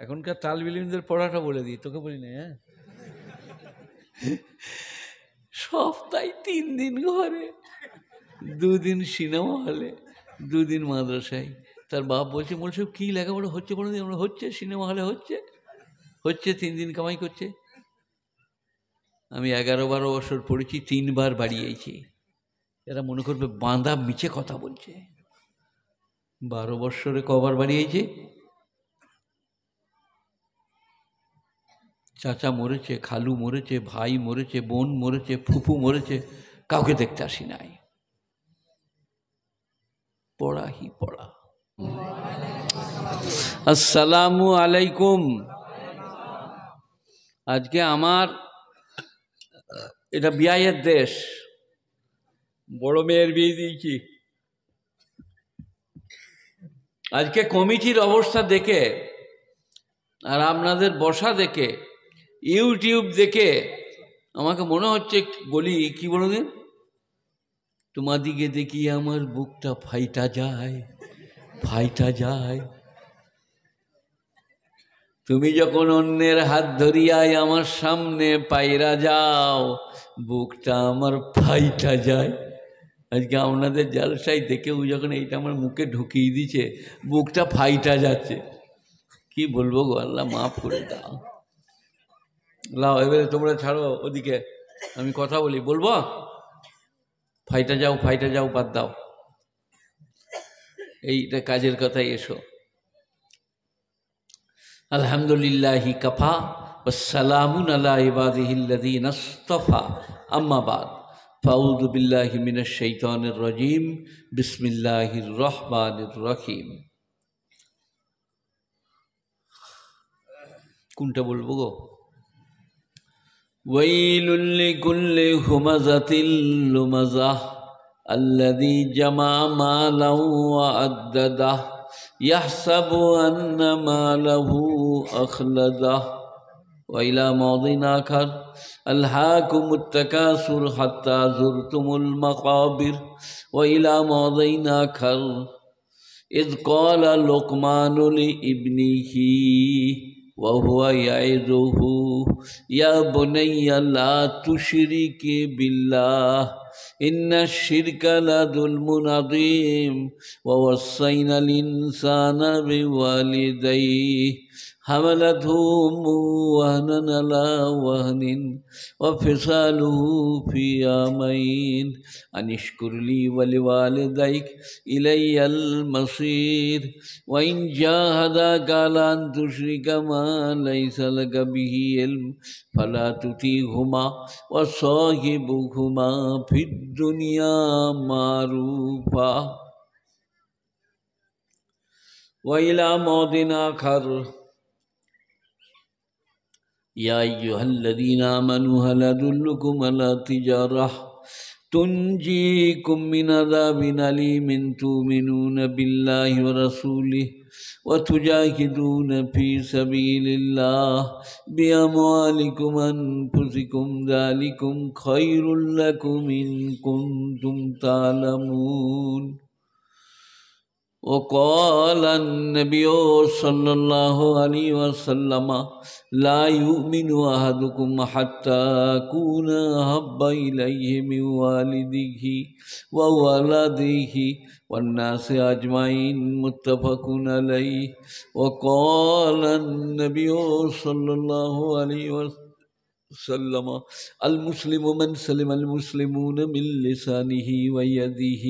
এখনকার তালবিলিমদের পড়াটা বলে দিই, তোকে বলি না। হ্যাঁ, সপ্তাহে 3 দিন ঘরে, 2 দিন সিনেমা হলে, 2 দিন মাদ্রাসায়। তার বাপ বলছে, বলছে কি লেখাপড়া হচ্ছে কোনোদিন? আমরা হচ্ছে, সিনেমা হলে হচ্ছে, 3 দিন কামাই করছে। আমি 11-12 বছর পড়েছি, 3 বার বাড়িয়েছি। এরা মনে করবে বাঁধা মিছে কথা বলছে। 12 বৎসরে কবার বাড়িয়েছে? চাচা মরেছে, খালু মরেছে, ভাই মরেছে, বোন মরেছে, ফুফু মরেছে, কাউকে দেখতে আসি নাই। পড়া হি পড়া। আসসালামু আলাইকুম। আজকে আমার এটা বিয়ের দেশ, বড় মেয়ের বিয়ে দিয়েছি। আজকে কমিটির অবস্থা দেখে আর আপনাদের বসা দেখে, ইউটিউব দেখে আমাকে মনে হচ্ছে, বলি কি বলো দিন, তোমাদিকে দেখি আমার বুকটা ফাইটা যায়, ফাইটা যায়। তুমি যখন অন্যের হাত ধরিয়াই আমার সামনে পায়রা যাও, বুকটা আমার ফাইটা যায়। আজকে আপনাদের জালসাই দেখেও যখন এইটা আমার মুখে ঢুকিয়ে দিচ্ছে, বুকটা ফাইটা যাচ্ছে। কি বলবো গো, আল্লাহ মাফ করে দাও। লাও এবারে তোমরা ছাড়ো ওদিকে, আমি কথা বলি। বলবো ফাইটা যাও, ফাইটা যাও, বাদ দাও, এইটা কাজের কথাই এসো। আলহামদুলিল্লাহি কাফা ওয়াসসালামুন আলা ইবাদিহিল্লাযীনা ইসতাফা, আম্মা বাদ। ফাউযু বিল্লাহি মিনাশ শাইতানির রাজীম, বিসমিল্লাহির রহমানির রহিম। কোনটা বলবো গো? ওয়াইলুল লিকুল্লি হুমাযাতিল লুমাযাহ আল্লাযী জামা মালাহু ওয়া আদ্দাদাহ ইয়াহসাবু আন্না মালাহু আখলাদাহ ওয়া ইলা মাদিন আখার আলহাকুমুত তাকাসুর হাত্তা যুরতুমুল মাকাবির ওয়া ইলা মাদিন আখার ইয ক্বালা লুকমানু লিইবনিহি ওয়া হুয়া ইয়াইযুহু ইয়া বুনাইয়া লা তুশরিক বিল্লাহ ইন্নাশ শিরকা লাযুলমুন আযীম ওয়া ওয়াসাইনাল ইনসানা বিওয়ালিদাইহি হামালাতহু উম্মুহু ওয়াহনান আলা ওয়াহনিন ওয়া ফিসালুহু ফি আমাইন আনিশকুর লি ওয়া লিওয়ালিদাইক ইলাইয়াল মাসীর ওয়া ইন জাহাদাকা আলা আন তুশরিকা মা লাইসা লাকা বিহি ইলম ফালা তুতিহুমা ওয়া সাহিবুহুমা ফিদ দুনিয়া মারুফা ওয়া ইলা মাদিন আখার ইয়া আইয়ুহাল্লাযীনা আমানু হাল আদুল্লুকুম আলা তিজারাহ তুনজিকুম মিন আযাবিন আলীমিন তু'মিনুনা বিল্লাহি ওয়া রাসূলিহি ওয়া তুজাহিদুনা ফী সাবিলিল্লাহ বিআমওয়ালিকুম ওয়া আনফুসিকুম যালিকুম খায়রুল লাকুম ইন কুনতুম তা'লামুন। وقال النبي صلى الله عليه وسلم لا يؤمن أحدكم حتى أكون أحب إليه من والده وولده والناس أجمعين متفق عليه. وقال النبي صلى الله عليه وسلم المسلم من سلم المسلمون من لسانه ويده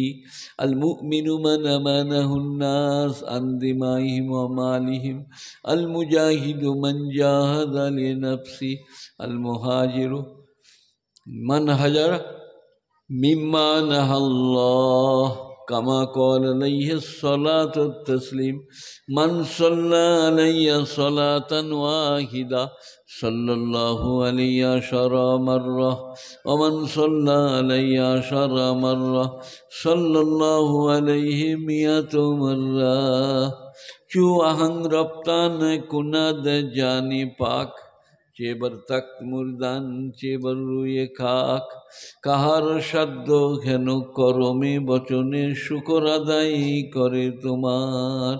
المؤمن من أمانه الناس عن دمائهم ومالهم المجاهد من جاهد لنفسه المهاجر من هجر مما نهى الله كما قال عليه الصلاة والتسليم من صلى علي صلاة واحدة صلى الله عليه 10 مرة ومن صلى علي 10 مرة صلى الله عليه 100 مرة. چو آہنگ رفتان کند جانی پاک চেবার তাক মুরদান চেবার রুয়ে খাক, কাহার সাধ্য ঘেন করমে বচনে শুকর আদায় করে তোমার।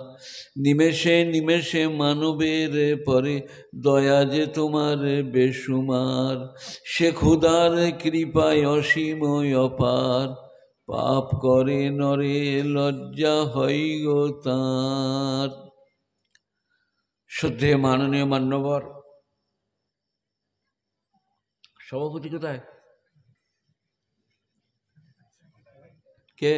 নিমেষে নিমেষে মানবের পরে দয়া যে তোমার বেসুমার, সে ক্ষুধার কৃপায় অসীম অপার, পাপ করে নরে লজ্জা হয় গো তাঁর। শ্রদ্ধেয় মাননীয় মান্যবর সভাপতি কোথায়? কে?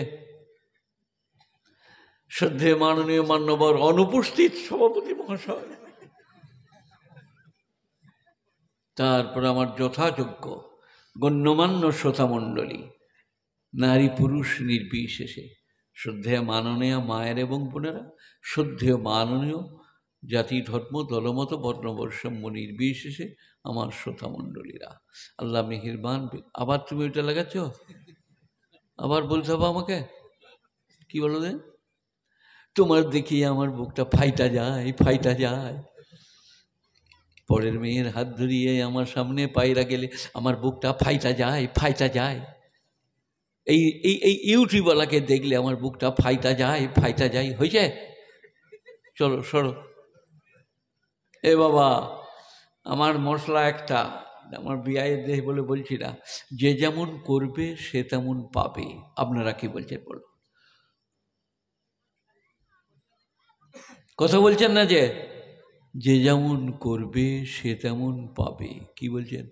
শ্রদ্ধেয় মাননীয় মান্যবর অনুপস্থিত সভাপতি মহাশয়। তারপর আমার যথাযোগ্য গণ্যমান্য শ্রোতামণ্ডলী, নারী পুরুষ নির্বিশেষে, শ্রদ্ধেয় মাননীয় মায়ের এবং বোনেরা, শ্রদ্ধেয় মাননীয় জাতি ধর্ম দলমত বর্ণবৈষম্য নির্বিশেষে আমার শ্রোতামণ্ডলীরা, আল্লাহ মেহেরবান। আবার তুমি ওইটা লাগাচ্ছ, আবার বলতে হবে আমাকে? কি বলো দে? তোমার দেখিয়ে আমার বুকটা ফাইটা যায়, ফাইটা যায়। পরের মেয়ের হাত ধরিয়ে আমার সামনে পায়রা গেলে আমার বুকটা ফাইটা যায়, ফাইটা যায়। এই এই এই ইউটিউবওয়ালাকে দেখলে আমার বুকটা ফাইটা যায়, ফাইটা যায়। হয়েছে? চলো সরো। এ বাবা, আমার মশলা একটা, আমার বিয়ের দেহ বলে বলছি না, যে যেমন করবে সে তেমন পাবে। আপনারা কি বলছেন বলো? কথা বলছেন না? যে যে যেমন করবে সে তেমন পাবে। কি বলছেন?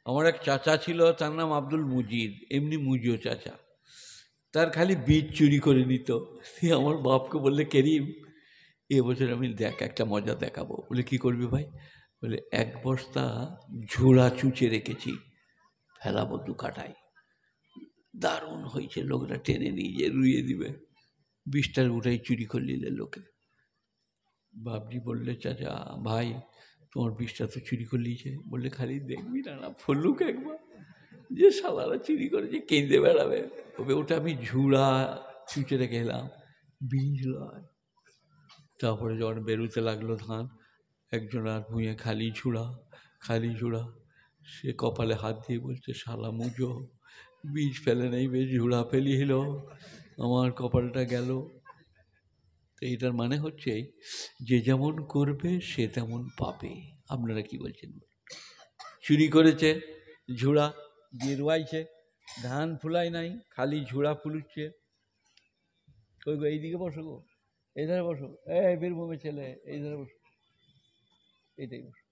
আমার এক চাচা ছিল, তার নাম আব্দুল মুজিদ, এমনি মুজিও চাচা। তার খালি বীজ চুরি করে নিত। আমার বাপকে বললে, কেরিম এবছর আমি দেখ একটা মজা দেখাবো। বলে কি করবি ভাই? বলে এক বস্তা ঝুড়া চুচে রেখেছি, ফেলাবো দু কাটায়। দারুণ হয়েছে, লোকরা টেনে নিয়ে যে রুইয়ে দিবে। 20টার উঠাই চুরি করে নিলে লোকে। বাবজি বললে, চাচা ভাই তোমার 20টা তো চুরি করে নিয়েছে। বললে খালি দেখবি না, না ফলুক একবার, যে শালারা চুরি করেছে কেঁদে বেড়াবে। তবে ওটা আমি ঝুড়া চুচে রেখে এলাম, বীজ লয়। তারপরে যখন বেরোতে লাগলো ধান, একজন আর ভুঁয়ে খালি ঝুড়া, খালি ঝুড়া। সে কপালে হাত দিয়ে বলছে, শালা মুজো, বীজ ফেলে নেই, বেশ ঝুড়া ফেলিল, আমার কপালটা গেল। তো এইটার মানে হচ্ছে, যে যেমন করবে সে তেমন পাবে। আপনারা কি বলছেন? চুরি করেছে, ঝুড়া দিয়ে রুয়াইছে, ধান ফুলাই নাই, খালি ঝুড়া ফুলুচ্ছে। ওই গো এইদিকে বসো গো, এই ধারে বসো, এই বীরভূমের ছেলে এই ধারে বসো, এইটাই বসো।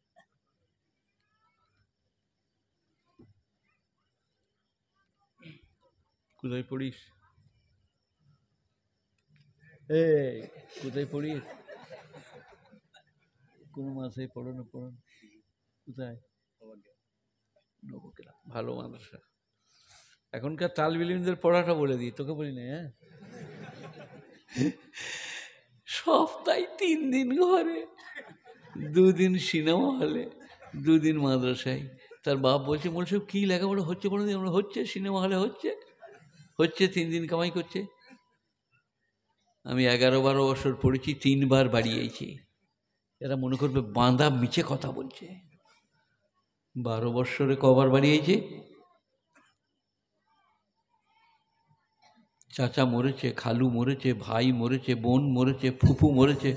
কোথায় পড়িস? এই কোথায় পড়িস? কোন মাসে পড়ো না? পড়ো কোথায়? নবকেরা, ভালো মাদ্রাসা। এখনকার তালবিলিমদের পড়াটা বলে দিই, তোকে বলি না। হ্যাঁ, সপ্তাহে 3 দিন ঘরে, 2 দিন সিনেমা হলে, 2 দিন মাদ্রাসায়। তার বাপ বলছে, বলছে কী লেখাপড়া হচ্ছে? কোনো দিন আমরা হচ্ছে, সিনেমা হলে হচ্ছে, হচ্ছে 3 দিন কামাই করছে। আমি 11-12 বছর পড়েছি, 3 বার বাড়িয়েছি। এরা মনে করবে বাঁধা মিছে কথা বলছে। 12 বৎসরে কবার বাড়িয়েছে? চাচা মরেছে, খালু মরেছে, ভাই মরেছে, বোন মরেছে, ফুফু মরেছে,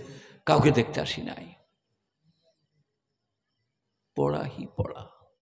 কাউকে দেখতে আসি নাই। পড়া